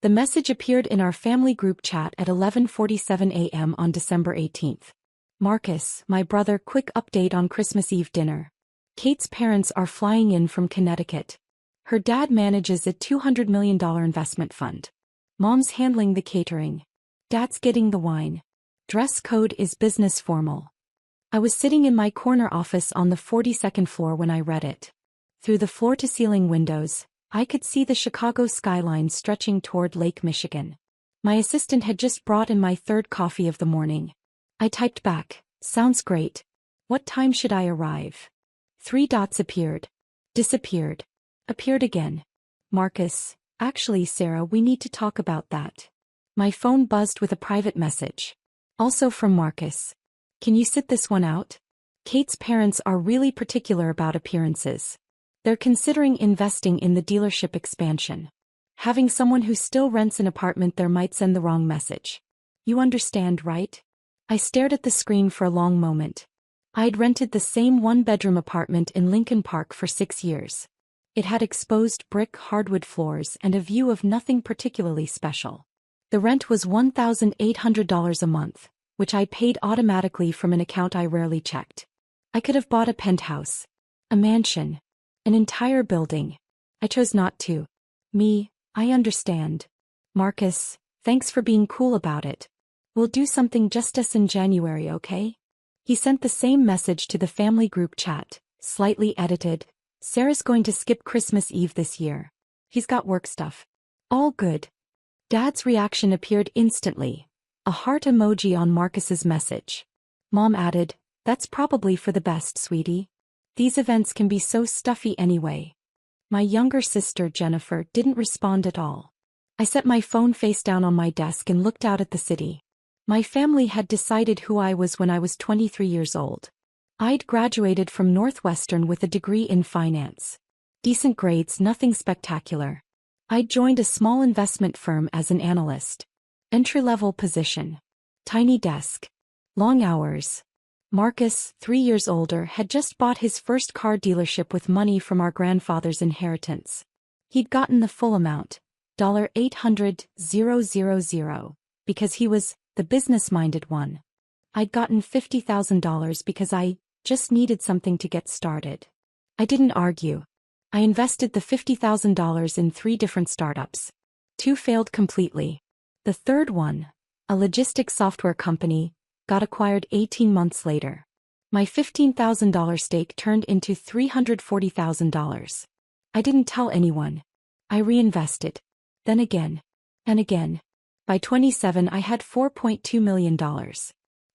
The message appeared in our family group chat at 11:47 a.m. on December 18th. Marcus, my brother, quick update on Christmas Eve dinner. Kate's parents are flying in from Connecticut. Her dad manages a $200 million investment fund. Mom's handling the catering. Dad's getting the wine. Dress code is business formal. I was sitting in my corner office on the 42nd floor when I read it. Through the floor-to-ceiling windows, I could see the Chicago skyline stretching toward Lake Michigan. My assistant had just brought in my third coffee of the morning. I typed back, "Sounds great. What time should I arrive?" 3 dots appeared. Disappeared. Appeared again. Marcus, actually Sarah, we need to talk about that. My phone buzzed with a private message. Also from Marcus. Can you sit this one out? Kate's parents are really particular about appearances. They're considering investing in the dealership expansion. Having someone who still rents an apartment there might send the wrong message. You understand, right? I stared at the screen for a long moment. I'd rented the same one-bedroom apartment in Lincoln Park for 6 years. It had exposed brick hardwood floors and a view of nothing particularly special. The rent was $1,800 a month, which I paid automatically from an account I rarely checked. I could have bought a penthouse, a mansion, an entire building. I chose not to. I understand. Marcus, thanks for being cool about it. We'll do something just us in January, okay? He sent the same message to the family group chat, slightly edited. Sarah's going to skip Christmas Eve this year. He's got work stuff. All good. Dad's reaction appeared instantly. A heart emoji on Marcus's message. Mom added, "That's probably for the best, sweetie. These events can be so stuffy anyway." My younger sister, Jennifer, didn't respond at all. I set my phone face down on my desk and looked out at the city. My family had decided who I was when I was 23 years old. I'd graduated from Northwestern with a degree in finance. Decent grades, nothing spectacular. I'd joined a small investment firm as an analyst. Entry-level position. Tiny desk. Long hours. Marcus, 3 years older, had just bought his first car dealership with money from our grandfather's inheritance. He'd gotten the full amount, $800,000, because he was the business-minded one. I'd gotten $50,000 because I just needed something to get started. I didn't argue. I invested the $50,000 in 3 different startups. 2 failed completely. The third one, a logistics software company, got acquired 18 months later. My $15,000 stake turned into $340,000. I didn't tell anyone. I reinvested. Then again. And again. By 27 I had $4.2 million.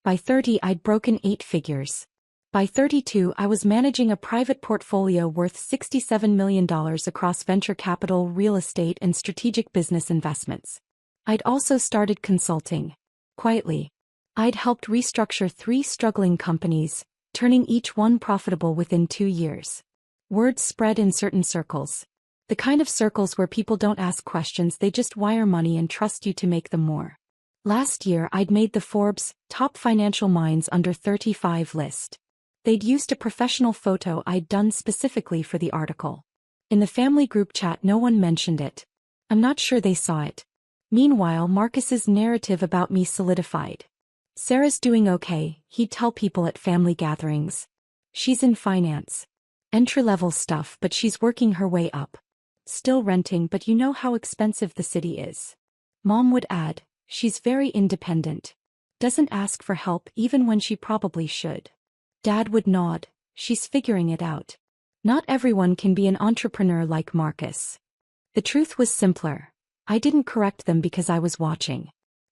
By 30 I'd broken 8 figures. By 32 I was managing a private portfolio worth $67 million across venture capital, real estate and strategic business investments. I'd also started consulting. Quietly. I'd helped restructure 3 struggling companies, turning each one profitable within 2 years. Word spread in certain circles. The kind of circles where people don't ask questions, they just wire money and trust you to make them more. Last year I'd made the Forbes Top Financial Minds Under 35 list. They'd used a professional photo I'd done specifically for the article. In the family group chat no one mentioned it. I'm not sure they saw it. Meanwhile Marcus's narrative about me solidified. Sarah's doing okay, he'd tell people at family gatherings. She's in finance. Entry-level stuff, but she's working her way up. Still renting, but you know how expensive the city is. Mom would add, she's very independent. Doesn't ask for help even when she probably should. Dad would nod, she's figuring it out. Not everyone can be an entrepreneur like Marcus. The truth was simpler. I didn't correct them because I was watching.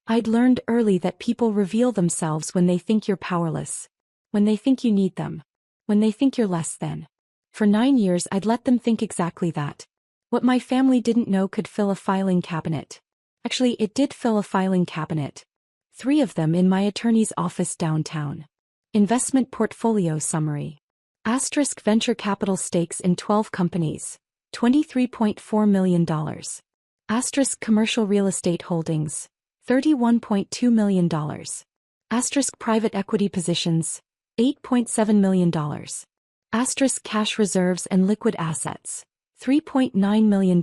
I'd learned early that people reveal themselves when they think you're powerless, when they think you need them, when they think you're less than. For 9 years I'd let them think exactly that. What my family didn't know could fill a filing cabinet. Actually, it did fill a filing cabinet. 3 of them in my attorney's office downtown. Investment portfolio summary. Asterisk venture capital stakes in 12 companies. $23.4 million. Asterisk commercial real estate holdings. $31.2 million. Asterisk private equity positions. $8.7 million. Asterisk cash reserves and liquid assets. $3.9 million.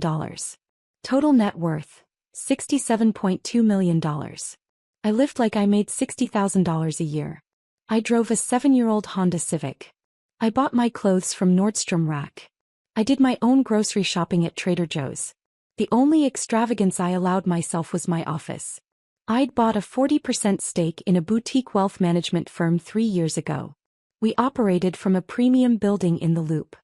Total net worth. $67.2 million. I lived like I made $60,000 a year. I drove a 7-year-old Honda Civic. I bought my clothes from Nordstrom Rack. I did my own grocery shopping at Trader Joe's. The only extravagance I allowed myself was my office. I'd bought a 40% stake in a boutique wealth management firm 3 years ago. We operated from a premium building in the Loop.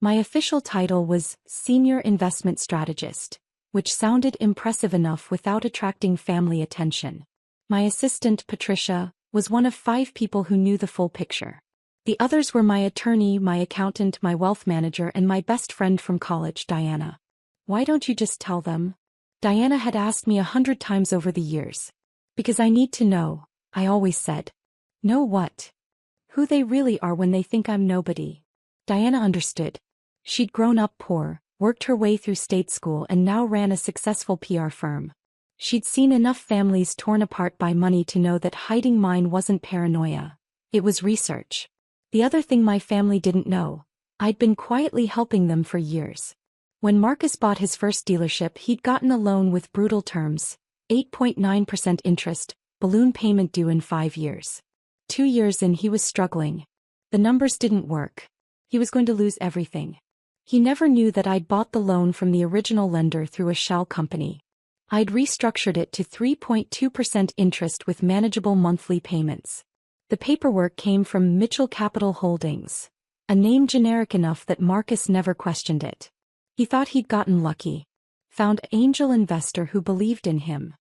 My official title was Senior Investment Strategist, which sounded impressive enough without attracting family attention. My assistant, Patricia, was one of 5 people who knew the full picture. The others were my attorney, my accountant, my wealth manager, and my best friend from college, Diana. Why don't you just tell them? Diana had asked me 100 times over the years. Because I need to know, I always said. Know what? Who they really are when they think I'm nobody. Diana understood. She'd grown up poor, worked her way through state school, and now ran a successful PR firm. She'd seen enough families torn apart by money to know that hiding mine wasn't paranoia. It was research. The other thing my family didn't know, I'd been quietly helping them for years. When Marcus bought his first dealership, he'd gotten a loan with brutal terms, 8.9% interest, balloon payment due in 5 years. 2 years in, he was struggling. The numbers didn't work. He was going to lose everything. He never knew that I'd bought the loan from the original lender through a shell company. I'd restructured it to 3.2% interest with manageable monthly payments. The paperwork came from Mitchell Capital Holdings, a name generic enough that Marcus never questioned it. He thought he'd gotten lucky. Found an angel investor who believed in him.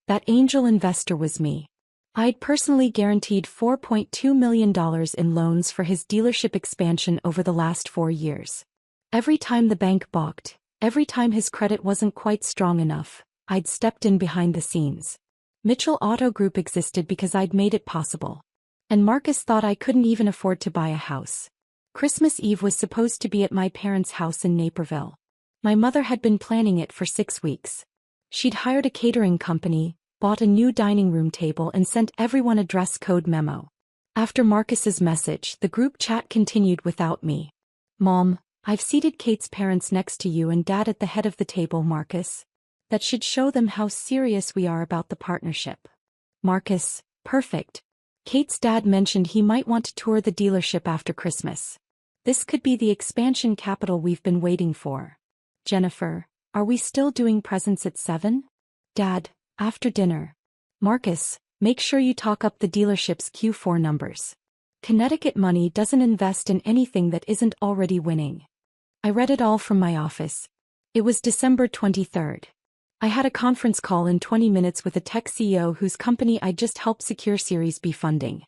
That angel investor was me. I'd personally guaranteed $4.2 million in loans for his dealership expansion over the last 4 years. Every time the bank balked, every time his credit wasn't quite strong enough, I'd stepped in behind the scenes. Mitchell Auto Group existed because I'd made it possible. And Marcus thought I couldn't even afford to buy a house. Christmas Eve was supposed to be at my parents' house in Naperville. My mother had been planning it for 6 weeks. She'd hired a catering company, bought a new dining room table, and sent everyone a dress code memo. After Marcus's message, the group chat continued without me. Mom, I've seated Kate's parents next to you and Dad at the head of the table, Marcus. That should show them how serious we are about the partnership. Marcus, perfect. Kate's dad mentioned he might want to tour the dealership after Christmas. This could be the expansion capital we've been waiting for. Jennifer, are we still doing presents at 7? Dad, after dinner. Marcus, make sure you talk up the dealership's Q4 numbers. Connecticut Money doesn't invest in anything that isn't already winning. I read it all from my office. It was December 23rd. I had a conference call in 20 minutes with a tech CEO whose company I just helped secure Series B funding.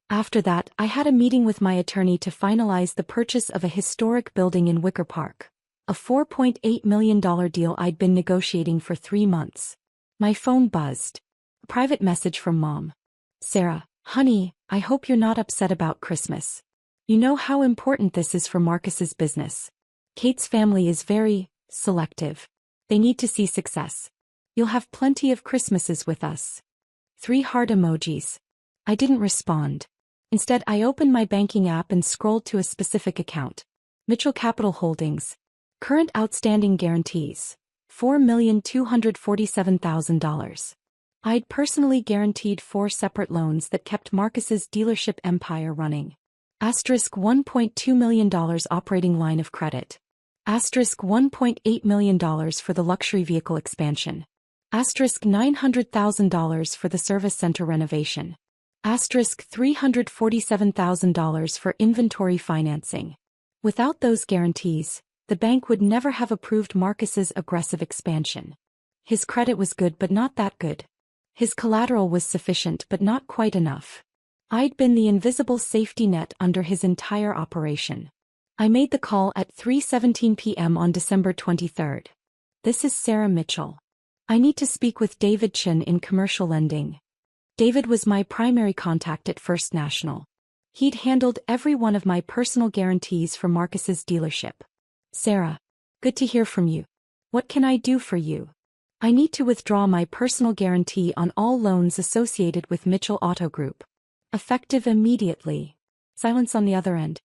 After that, I had a meeting with my attorney to finalize the purchase of a historic building in Wicker Park, a $4.8 million deal I'd been negotiating for 3 months. My phone buzzed. A private message from Mom. Sarah, honey, I hope you're not upset about Christmas. You know how important this is for Marcus's business. Kate's family is very selective. They need to see success. You'll have plenty of Christmases with us. 3 heart emojis. I didn't respond. Instead, I opened my banking app and scrolled to a specific account. Mitchell Capital Holdings. Current outstanding guarantees. $4,247,000. I'd personally guaranteed 4 separate loans that kept Marcus's dealership empire running. $1.2 million operating line of credit. $1.8 million for the luxury vehicle expansion. $900,000 for the service center renovation. $347,000 for inventory financing. Without those guarantees, the bank would never have approved Marcus's aggressive expansion. His credit was good but not that good. His collateral was sufficient but not quite enough. I'd been the invisible safety net under his entire operation. I made the call at 3:17 p.m. on December 23rd. This is Sarah Mitchell. I need to speak with David Chin in commercial lending. David was my primary contact at First National. He'd handled every one of my personal guarantees for Marcus's dealership. Sarah, good to hear from you. What can I do for you? I need to withdraw my personal guarantee on all loans associated with Mitchell Auto Group. Effective immediately. Silence on the other end.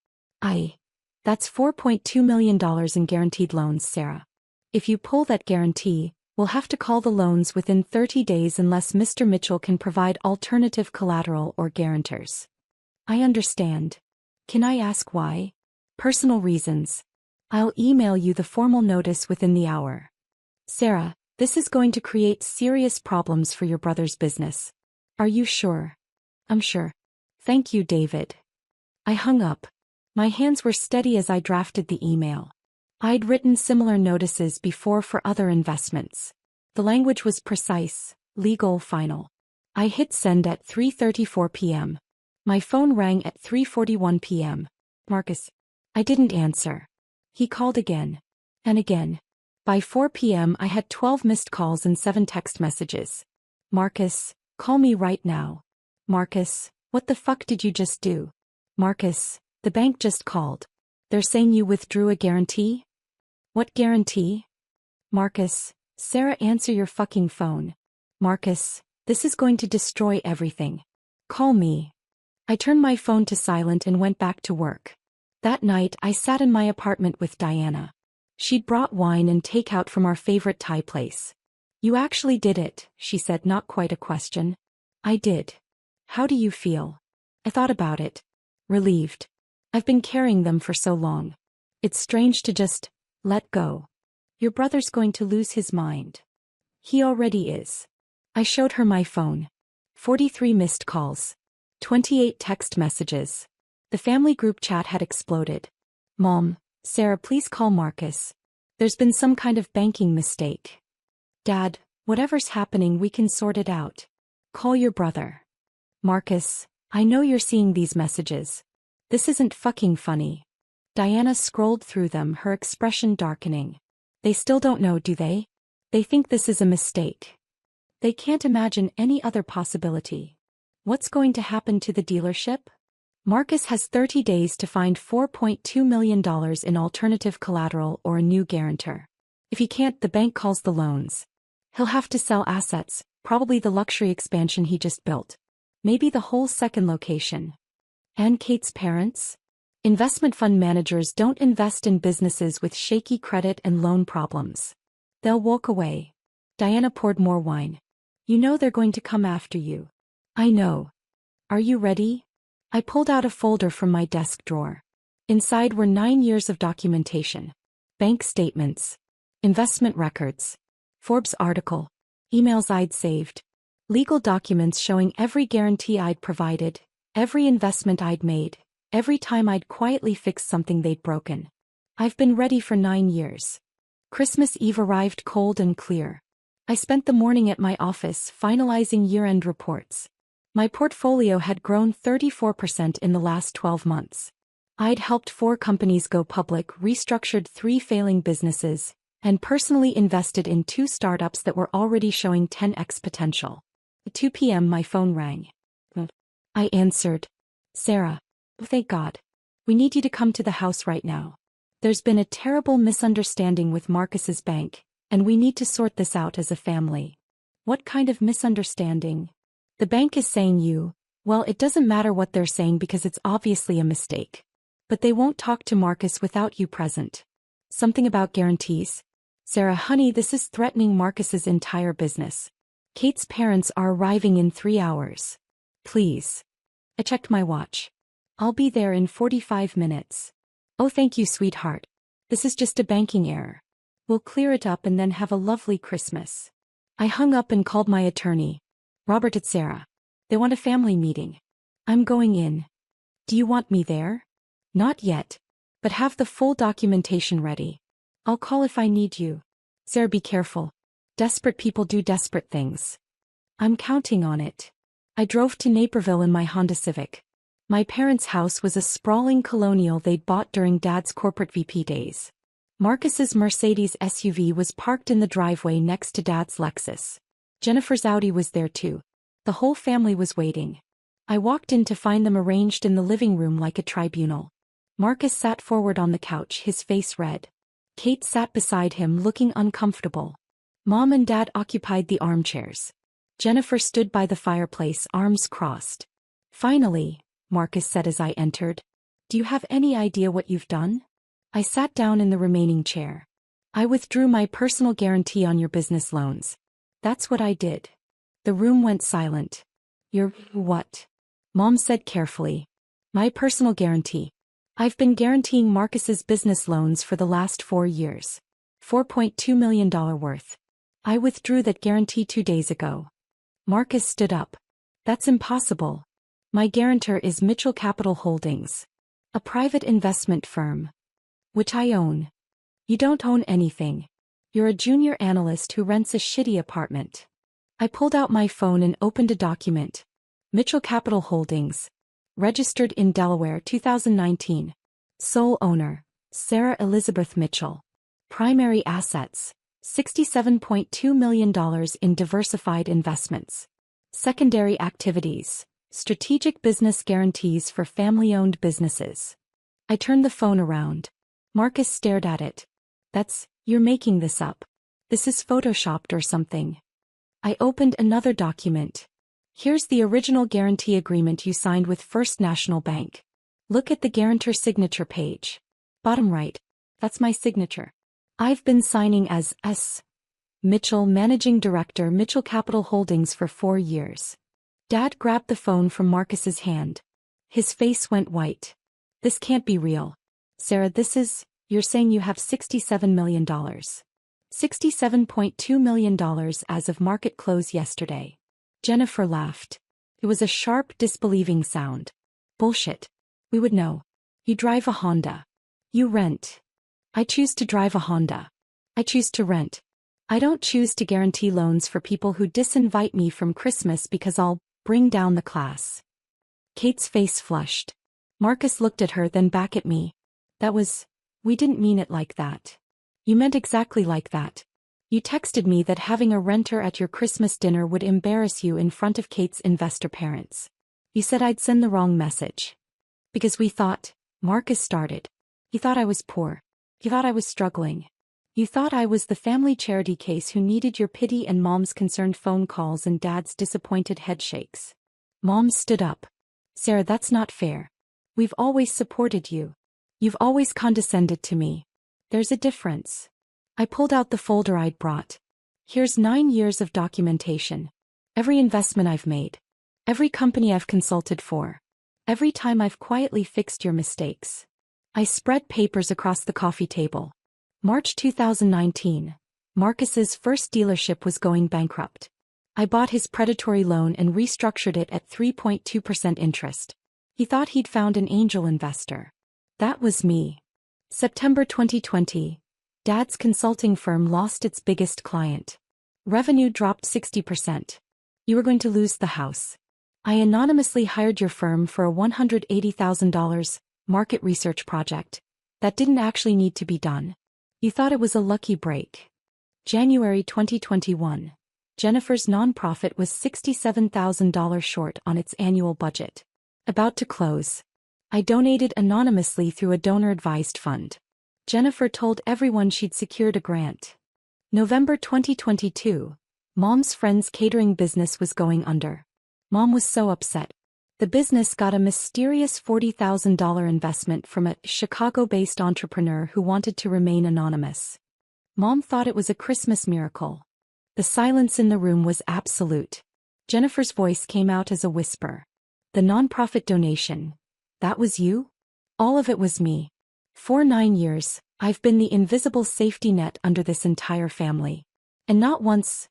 That's $4.2 million in guaranteed loans, Sarah. If you pull that guarantee, We'll have to call the loans within 30 days unless Mr. Mitchell can provide alternative collateral or guarantors. I understand. Can I ask why? Personal reasons. I'll email you the formal notice within the hour. Sarah, this is going to create serious problems for your brother's business. Are you sure? I'm sure. Thank you, David. I hung up. My hands were steady as I drafted the email. I'd written similar notices before for other investments. The language was precise, legal, final. I hit send at 3:34 p.m. My phone rang at 3:41 p.m. Marcus. I didn't answer. He called again. And again. By 4 p.m. I had 12 missed calls and 7 text messages. Marcus, call me right now. Marcus, what the fuck did you just do? Marcus, the bank just called. They're saying you withdrew a guarantee? What guarantee? Marcus, Sarah, answer your fucking phone. Marcus, this is going to destroy everything. Call me. I turned my phone to silent and went back to work. That night I sat in my apartment with Diana. She'd brought wine and takeout from our favorite Thai place. You actually did it, she said, not quite a question. I did. How do you feel? I thought about it. Relieved. I've been carrying them for so long. It's strange to just let go. Your brother's going to lose his mind. He already is. I showed her my phone. 43 missed calls. 28 text messages. The family group chat had exploded. Mom, Sarah, please call Marcus. There's been some kind of banking mistake. Dad, whatever's happening, we can sort it out. Call your brother. Marcus, I know you're seeing these messages. This isn't fucking funny. Diana scrolled through them, her expression darkening. They still don't know, do they? They think this is a mistake. They can't imagine any other possibility. What's going to happen to the dealership? Marcus has 30 days to find $4.2 million in alternative collateral or a new guarantor. If he can't, the bank calls the loans. He'll have to sell assets, probably the luxury expansion he just built. Maybe the whole second location. And Kate's parents? Investment fund managers don't invest in businesses with shaky credit and loan problems. They'll walk away. Diana poured more wine. You know they're going to come after you. I know. Are you ready? I pulled out a folder from my desk drawer. Inside were 9 years of documentation. Bank statements. Investment records. Forbes article. Emails I'd saved. Legal documents showing every guarantee I'd provided, every investment I'd made, every time I'd quietly fixed something they'd broken. I've been ready for 9 years. Christmas Eve arrived cold and clear. I spent the morning at my office finalizing year-end reports. My portfolio had grown 34% in the last 12 months. I'd helped 4 companies go public, restructured 3 failing businesses, and personally invested in 2 startups that were already showing 10x potential. At 2 p.m. my phone rang. I answered. Sarah. Thank God. We need you to come to the house right now. There's been a terrible misunderstanding with Marcus's bank, and we need to sort this out as a family. What kind of misunderstanding? The bank is saying well, it doesn't matter what they're saying because it's obviously a mistake. But they won't talk to Marcus without you present. Something about guarantees? Sarah, honey, this is threatening Marcus's entire business. Kate's parents are arriving in 3 hours. Please. I checked my watch. I'll be there in 45 minutes. Oh, thank you, sweetheart. This is just a banking error. We'll clear it up and then have a lovely Christmas. I hung up and called my attorney. Robert and Sarah. They want a family meeting. I'm going in. Do you want me there? Not yet. But have the full documentation ready. I'll call if I need you. Sarah, be careful. Desperate people do desperate things. I'm counting on it. I drove to Naperville in my Honda Civic. My parents' house was a sprawling colonial they'd bought during Dad's corporate VP days. Marcus's Mercedes SUV was parked in the driveway next to Dad's Lexus. Jennifer's Audi was there too. The whole family was waiting. I walked in to find them arranged in the living room like a tribunal. Marcus sat forward on the couch, his face red. Kate sat beside him, looking uncomfortable. Mom and Dad occupied the armchairs. Jennifer stood by the fireplace, arms crossed. Finally, Marcus said as I entered, do you have any idea what you've done? I sat down in the remaining chair. I withdrew my personal guarantee on your business loans. That's what I did. The room went silent. Your what? Mom said carefully. My personal guarantee. I've been guaranteeing Marcus's business loans for the last 4 years. $4.2 million worth. I withdrew that guarantee 2 days ago. Marcus stood up. That's impossible. My guarantor is Mitchell Capital Holdings, a private investment firm, which I own. You don't own anything. You're a junior analyst who rents a shitty apartment. I pulled out my phone and opened a document. Mitchell Capital Holdings, registered in Delaware 2019. Sole owner, Sarah Elizabeth Mitchell. Primary assets, $67.2 million in diversified investments. Secondary activities, strategic business guarantees for family-owned businesses. I turned the phone around. Marcus stared at it. You're making this up. This is photoshopped or something. I opened another document. Here's the original guarantee agreement you signed with First National Bank. Look at the guarantor signature page. Bottom right. That's my signature. I've been signing as S. Mitchell, Managing Director, Mitchell Capital Holdings for 4 years. Dad grabbed the phone from Marcus's hand. His face went white. This can't be real. Sarah, you're saying you have $67 million. $67.2 million as of market close yesterday. Jennifer laughed. It was a sharp, disbelieving sound. Bullshit. We would know. You drive a Honda. You rent. I choose to drive a Honda. I choose to rent. I don't choose to guarantee loans for people who disinvite me from Christmas because I'll bring down the class. Kate's face flushed. Marcus looked at her, then back at me. We didn't mean it like that. You meant exactly like that. You texted me that having a renter at your Christmas dinner would embarrass you in front of Kate's investor parents. You said I'd send the wrong message. Because we thought, Marcus started. You thought I was poor. You thought I was struggling. You thought I was the family charity case who needed your pity and Mom's concerned phone calls and Dad's disappointed headshakes. Mom stood up. Sarah, that's not fair. We've always supported you. You've always condescended to me. There's a difference. I pulled out the folder I'd brought. Here's 9 years of documentation. Every investment I've made. Every company I've consulted for. Every time I've quietly fixed your mistakes. I spread papers across the coffee table. March 2019. Marcus's first dealership was going bankrupt. I bought his predatory loan and restructured it at 3.2% interest. He thought he'd found an angel investor. That was me. September 2020. Dad's consulting firm lost its biggest client. Revenue dropped 60%. You were going to lose the house. I anonymously hired your firm for a $180,000 market research project that didn't actually need to be done. You thought it was a lucky break. January 2021. Jennifer's nonprofit was $67,000 short on its annual budget. About to close. I donated anonymously through a donor-advised fund. Jennifer told everyone she'd secured a grant. November 2022. Mom's friend's catering business was going under. Mom was so upset. The business got a mysterious $40,000 investment from a Chicago-based entrepreneur who wanted to remain anonymous. Mom thought it was a Christmas miracle. The silence in the room was absolute. Jennifer's voice came out as a whisper. The nonprofit donation. That was you? All of it was me. For 9 years, I've been the invisible safety net under this entire family. And not once,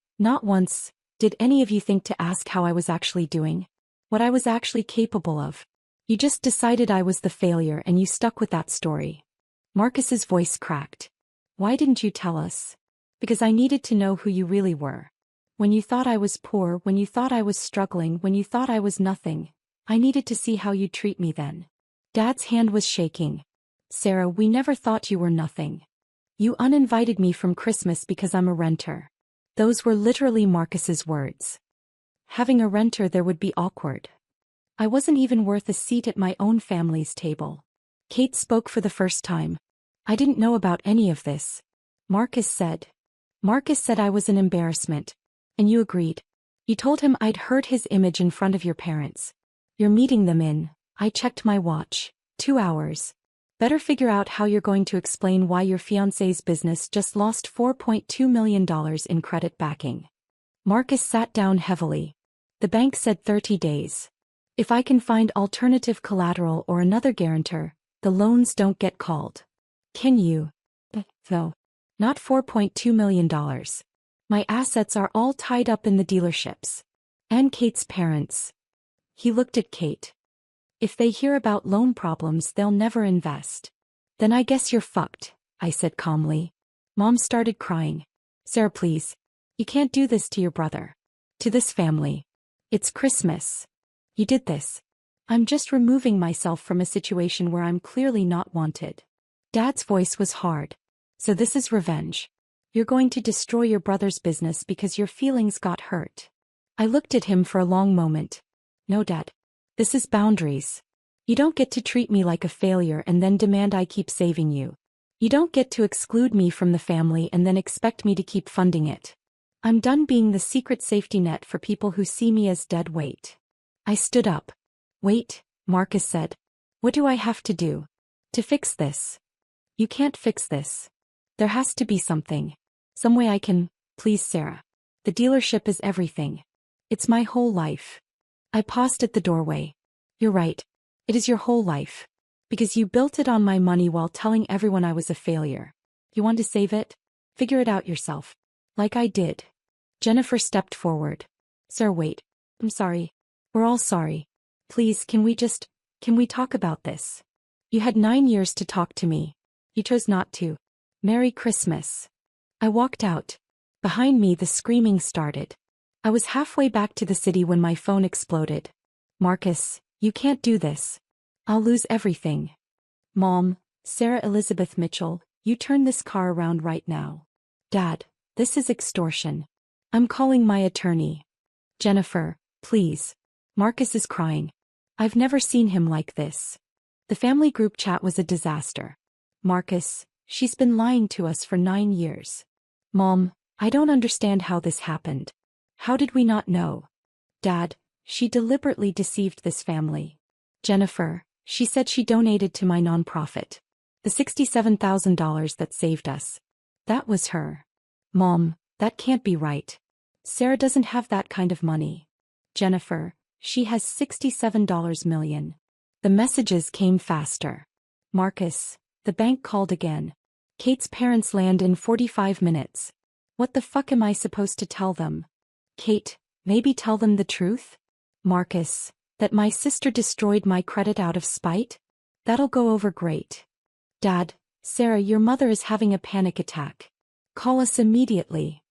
did any of you think to ask how I was actually doing? What I was actually capable of. You just decided I was the failure and you stuck with that story. Marcus's voice cracked. Why didn't you tell us? Because I needed to know who you really were. When you thought I was poor, when you thought I was struggling, when you thought I was nothing, I needed to see how you'd treat me then. Dad's hand was shaking. Sarah, we never thought you were nothing. You uninvited me from Christmas because I'm a renter. Those were literally Marcus's words. Having a renter there would be awkward. I wasn't even worth a seat at my own family's table. Kate spoke for the first time. I didn't know about any of this. Marcus said I was an embarrassment. And you agreed. You told him I'd hurt his image in front of your parents. You're meeting them in, I checked my watch, 2 hours. Better figure out how you're going to explain why your fiancé's business just lost $4.2 million in credit backing. Marcus sat down heavily. The bank said 30 days. If I can find alternative collateral or another guarantor, the loans don't get called. Can you? No. Not $4.2 million. My assets are all tied up in the dealerships. And Kate's parents. He looked at Kate. If they hear about loan problems, they'll never invest. Then I guess you're fucked, I said calmly. Mom started crying. Sarah, please. You can't do this to your brother. To this family. It's Christmas. You did this. I'm just removing myself from a situation where I'm clearly not wanted. Dad's voice was hard. So this is revenge. You're going to destroy your brother's business because your feelings got hurt. I looked at him for a long moment. No, Dad. This is boundaries. You don't get to treat me like a failure and then demand I keep saving you. You don't get to exclude me from the family and then expect me to keep funding it. I'm done being the secret safety net for people who see me as dead weight. I stood up. Wait, Marcus said. What do I have to do to fix this? You can't fix this. There has to be something. Some way I can, please, Sarah. The dealership is everything. It's my whole life. I paused at the doorway. You're right. It is your whole life. Because you built it on my money while telling everyone I was a failure. You want to save it? Figure it out yourself. Like I did. Jennifer stepped forward. Sir, wait. I'm sorry. We're all sorry. Please, can we talk about this? You had 9 years to talk to me. You chose not to. Merry Christmas. I walked out. Behind me the screaming started. I was halfway back to the city when my phone exploded. Marcus, you can't do this. I'll lose everything. Mom, Sarah Elizabeth Mitchell, you turn this car around right now. Dad, this is extortion. I'm calling my attorney. Jennifer, please. Marcus is crying. I've never seen him like this. The family group chat was a disaster. Marcus, she's been lying to us for 9 years. Mom, I don't understand how this happened. How did we not know? Dad, she deliberately deceived this family. Jennifer, she said she donated to my nonprofit. The $67,000 that saved us. That was her. Mom, that can't be right. Sarah doesn't have that kind of money. Jennifer, she has $67 million. The messages came faster. Marcus, the bank called again. Kate's parents land in 45 minutes. What the fuck am I supposed to tell them? Kate, maybe tell them the truth? Marcus, that my sister destroyed my credit out of spite? That'll go over great. Dad, Sarah, your mother is having a panic attack. Call us immediately.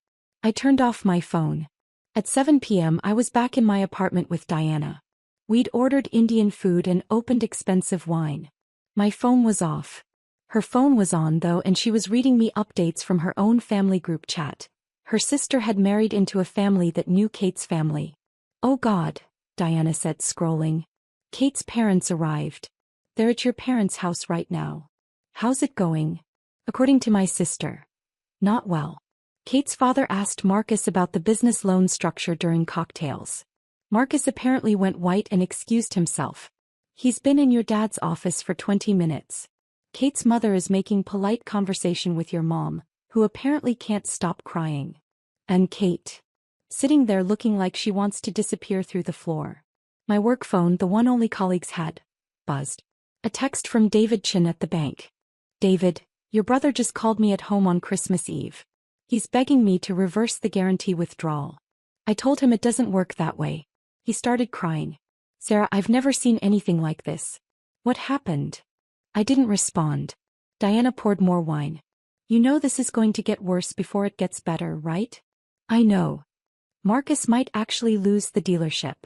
I turned off my phone. At 7 p.m. I was back in my apartment with Diana. We'd ordered Indian food and opened expensive wine. My phone was off. Her phone was on though, and she was reading me updates from her own family group chat. Her sister had married into a family that knew Kate's family. Oh God, Diana said, scrolling. Kate's parents arrived. They're at your parents' house right now. How's it going? According to my sister. Not well. Kate's father asked Marcus about the business loan structure during cocktails. Marcus apparently went white and excused himself. He's been in your dad's office for 20 minutes. Kate's mother is making polite conversation with your mom, who apparently can't stop crying. And Kate. Sitting there looking like she wants to disappear through the floor. My work phone, the one only colleagues had, buzzed. A text from David Chin at the bank. David, your brother just called me at home on Christmas Eve. He's begging me to reverse the guarantee withdrawal. I told him it doesn't work that way. He started crying. Sarah, I've never seen anything like this. What happened? I didn't respond. Diana poured more wine. You know this is going to get worse before it gets better, right? I know. Marcus might actually lose the dealership.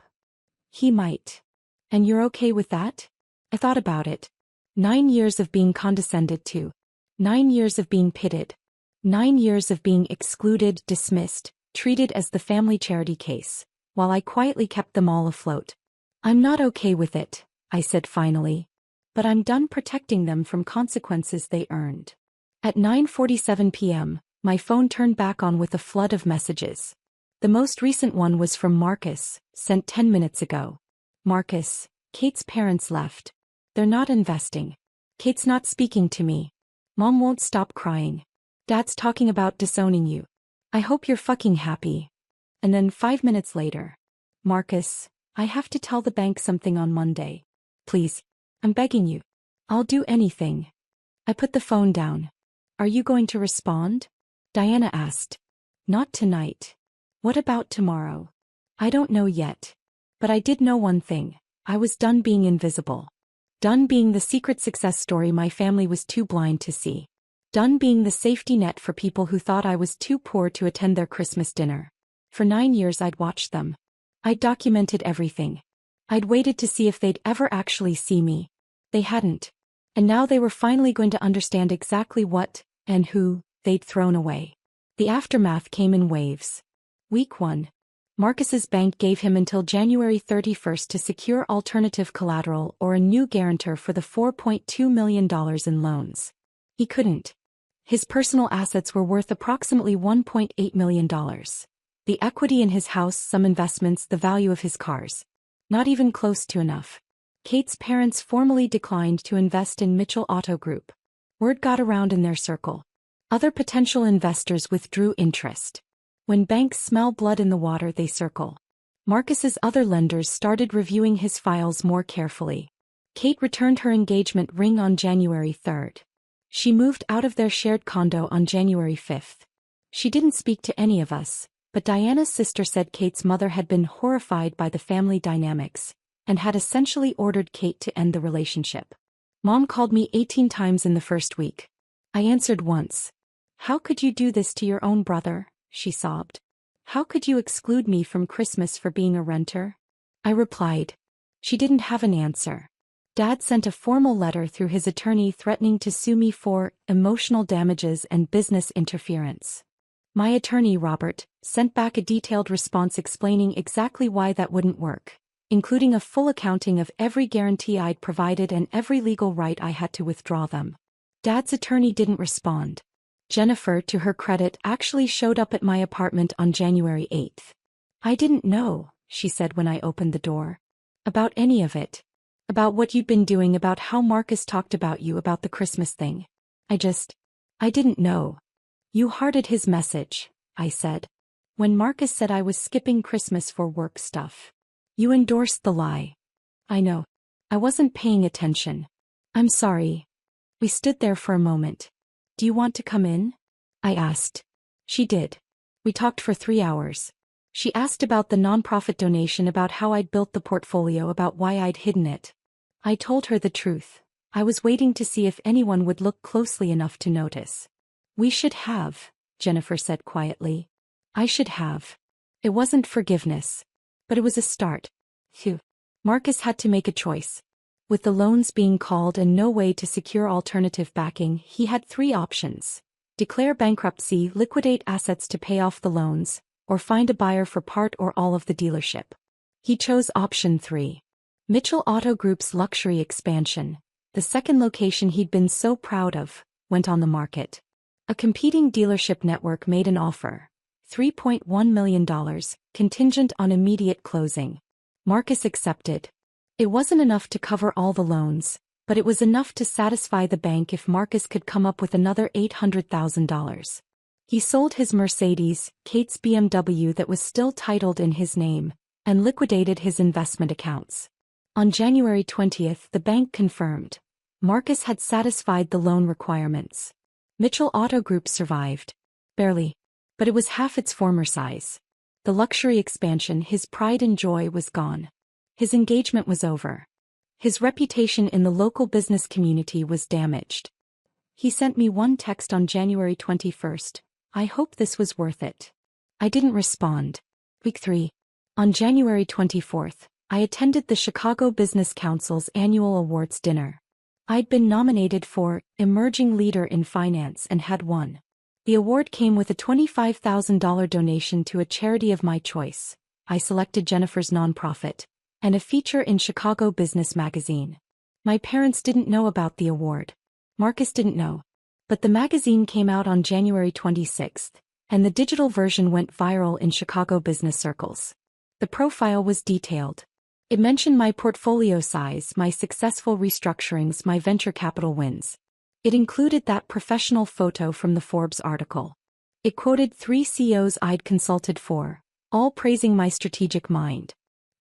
He might. And you're okay with that? I thought about it. 9 years of being condescended to. 9 years of being pitted. 9 years of being excluded, dismissed, treated as the family charity case, while I quietly kept them all afloat. I'm not okay with it, I said finally. But I'm done protecting them from consequences they earned. At 9:47 p.m., my phone turned back on with a flood of messages. The most recent one was from Marcus, sent 10 minutes ago. Marcus, Kate's parents left. They're not investing. Kate's not speaking to me. Mom won't stop crying. Dad's talking about disowning you. I hope you're fucking happy. And then 5 minutes later. Marcus, I have to tell the bank something on Monday. Please. I'm begging you. I'll do anything. I put the phone down. Are you going to respond? Diana asked. Not tonight. What about tomorrow? I don't know yet. But I did know one thing. I was done being invisible. Done being the secret success story my family was too blind to see. Done being the safety net for people who thought I was too poor to attend their Christmas dinner. For 9 years I'd watched them. I'd documented everything. I'd waited to see if they'd ever actually see me. They hadn't. And now they were finally going to understand exactly what, and who, they'd thrown away. The aftermath came in waves. Week 1. Marcus's bank gave him until January 31st to secure alternative collateral or a new guarantor for the $4.2 million in loans. He couldn't. His personal assets were worth approximately $1.8 million. The equity in his house, some investments, the value of his cars. Not even close to enough. Kate's parents formally declined to invest in Mitchell Auto Group. Word got around in their circle. Other potential investors withdrew interest. When banks smell blood in the water, they circle. Marcus's other lenders started reviewing his files more carefully. Kate returned her engagement ring on January 3rd. She moved out of their shared condo on January 5th. She didn't speak to any of us, but Diana's sister said Kate's mother had been horrified by the family dynamics and had essentially ordered Kate to end the relationship. Mom called me 18 times in the first week. I answered once. How could you do this to your own brother? She sobbed. How could you exclude me from Christmas for being a renter? I replied. She didn't have an answer. Dad sent a formal letter through his attorney threatening to sue me for emotional damages and business interference. My attorney, Robert, sent back a detailed response explaining exactly why that wouldn't work, including a full accounting of every guarantee I'd provided and every legal right I had to withdraw them. Dad's attorney didn't respond. Jennifer, to her credit, actually showed up at my apartment on January 8th. I didn't know, she said when I opened the door. About any of it. About what you'd been doing, about how Marcus talked about you, about the Christmas thing. I didn't know. You hearted his message, I said. When Marcus said I was skipping Christmas for work stuff. You endorsed the lie. I know. I wasn't paying attention. I'm sorry. We stood there for a moment. Do you want to come in? I asked. She did. We talked for 3 hours. She asked about the nonprofit donation, about how I'd built the portfolio, about why I'd hidden it. I told her the truth. I was waiting to see if anyone would look closely enough to notice. We should have, Jennifer said quietly. I should have. It wasn't forgiveness. But it was a start. Phew. Marcus had to make a choice. With the loans being called and no way to secure alternative backing, he had 3 options. Declare bankruptcy, liquidate assets to pay off the loans, or find a buyer for part or all of the dealership. He chose option 3. Mitchell Auto Group's luxury expansion, the second location he'd been so proud of, went on the market. A competing dealership network made an offer. $3.1 million, contingent on immediate closing. Marcus accepted. It wasn't enough to cover all the loans, but it was enough to satisfy the bank if Marcus could come up with another $800,000. He sold his Mercedes, Kate's BMW that was still titled in his name, and liquidated his investment accounts. On January 20th, the bank confirmed. Marcus had satisfied the loan requirements. Mitchell Auto Group survived. Barely. But it was half its former size. The luxury expansion, his pride and joy, was gone. His engagement was over. His reputation in the local business community was damaged. He sent me one text on January 21st. I hope this was worth it. I didn't respond. Week 3. On January 24th, I attended the Chicago Business Council's annual awards dinner. I'd been nominated for Emerging Leader in Finance and had won. The award came with a $25,000 donation to a charity of my choice. I selected Jennifer's nonprofit, and a feature in Chicago Business Magazine. My parents didn't know about the award. Marcus didn't know. But the magazine came out on January 26th, and the digital version went viral in Chicago business circles. The profile was detailed. It mentioned my portfolio size, my successful restructurings, my venture capital wins. It included that professional photo from the Forbes article. It quoted 3 CEOs I'd consulted for, all praising my strategic mind.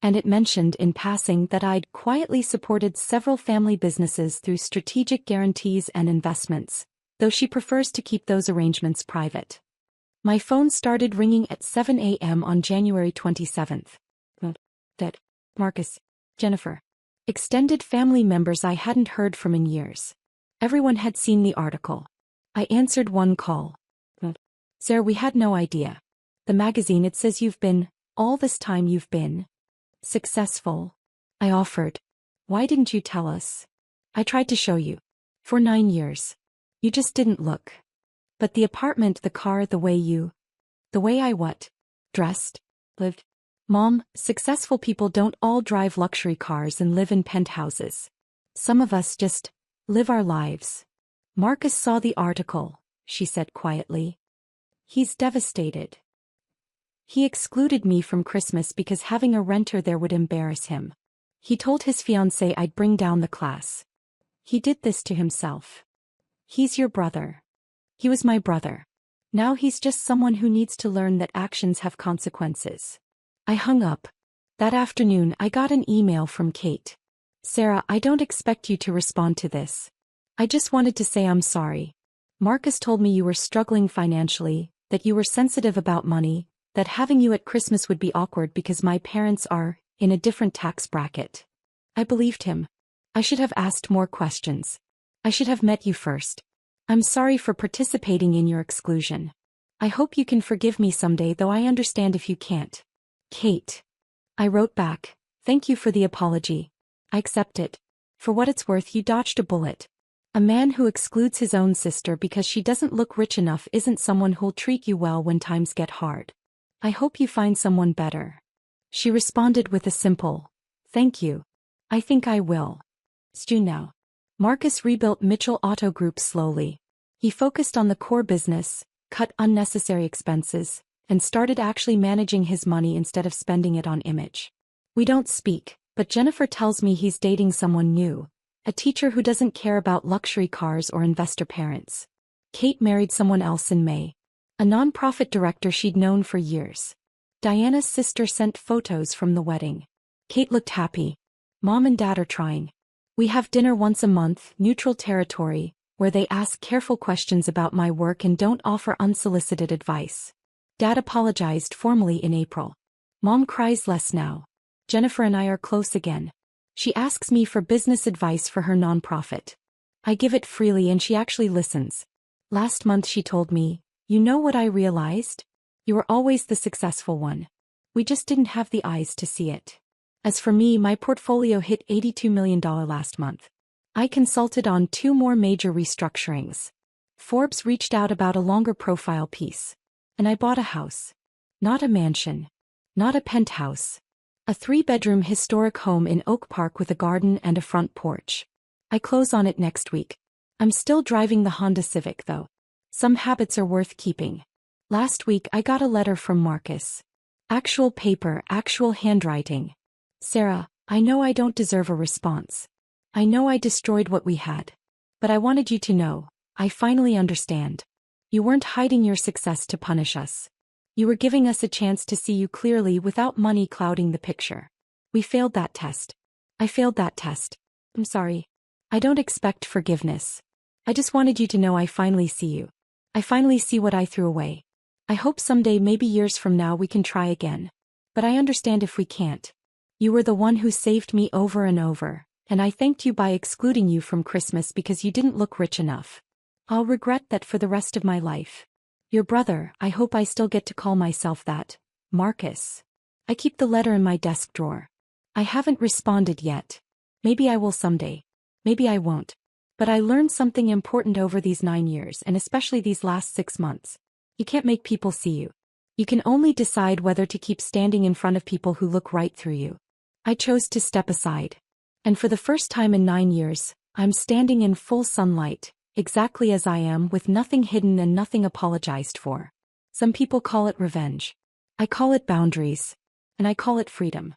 And it mentioned in passing that I'd quietly supported several family businesses through strategic guarantees and investments, though she prefers to keep those arrangements private. My phone started ringing at 7 a.m. on January 27th. That, Marcus, Jennifer. Extended family members I hadn't heard from in years. Everyone had seen the article. I answered one call. Sarah, we had no idea. The magazine, it says you've been, all this time you've been successful. I offered. Why didn't you tell us? I tried to show you. For 9 years. You just didn't look. But the apartment, the car, the way I what? Dressed? Lived? Mom, successful people don't all drive luxury cars and live in penthouses. Some of us just live our lives. Marcus saw the article, she said quietly. He's devastated. He excluded me from Christmas because having a renter there would embarrass him. He told his fiancée I'd bring down the class. He did this to himself. He's your brother. He was my brother. Now he's just someone who needs to learn that actions have consequences. I hung up. That afternoon I got an email from Kate. Sarah, I don't expect you to respond to this. I just wanted to say I'm sorry. Marcus told me you were struggling financially, that you were sensitive about money, that having you at Christmas would be awkward because my parents are in a different tax bracket. I believed him. I should have asked more questions. I should have met you first. I'm sorry for participating in your exclusion. I hope you can forgive me someday, though I understand if you can't. Kate. I wrote back, thank you for the apology. I accept it. For what it's worth, you dodged a bullet. A man who excludes his own sister because she doesn't look rich enough isn't someone who'll treat you well when times get hard. I hope you find someone better. She responded with a simple, thank you. I think I will. June now. Marcus rebuilt Mitchell Auto Group slowly. He focused on the core business, cut unnecessary expenses, and started actually managing his money instead of spending it on image. We don't speak, but Jennifer tells me he's dating someone new, a teacher who doesn't care about luxury cars or investor parents. Kate married someone else in May, a nonprofit director she'd known for years. Diana's sister sent photos from the wedding. Kate looked happy. Mom and Dad are trying. We have dinner once a month, neutral territory, where they ask careful questions about my work and don't offer unsolicited advice. Dad apologized formally in April. Mom cries less now. Jennifer and I are close again. She asks me for business advice for her nonprofit. I give it freely and she actually listens. Last month she told me, you know what I realized? You were always the successful one. We just didn't have the eyes to see it. As for me, my portfolio hit $82 million last month. I consulted on 2 more major restructurings. Forbes reached out about a longer profile piece. And I bought a house. Not a mansion. Not a penthouse. A 3-bedroom historic home in Oak Park with a garden and a front porch. I close on it next week. I'm still driving the Honda Civic though. Some habits are worth keeping. Last week I got a letter from Marcus. Actual paper, actual handwriting. Sarah, I know I don't deserve a response. I know I destroyed what we had. But I wanted you to know, I finally understand. You weren't hiding your success to punish us. You were giving us a chance to see you clearly without money clouding the picture. We failed that test. I failed that test. I'm sorry. I don't expect forgiveness. I just wanted you to know I finally see you. I finally see what I threw away. I hope someday, maybe years from now, we can try again. But I understand if we can't. You were the one who saved me over and over, and I thanked you by excluding you from Christmas because you didn't look rich enough. I'll regret that for the rest of my life. Your brother, I hope I still get to call myself that, Marcus. I keep the letter in my desk drawer. I haven't responded yet. Maybe I will someday. Maybe I won't. But I learned something important over these 9 years and especially these last 6 months. You can't make people see you. You can only decide whether to keep standing in front of people who look right through you. I chose to step aside. And for the first time in 9 years, I'm standing in full sunlight, exactly as I am, with nothing hidden and nothing apologized for. Some people call it revenge. I call it boundaries. And I call it freedom.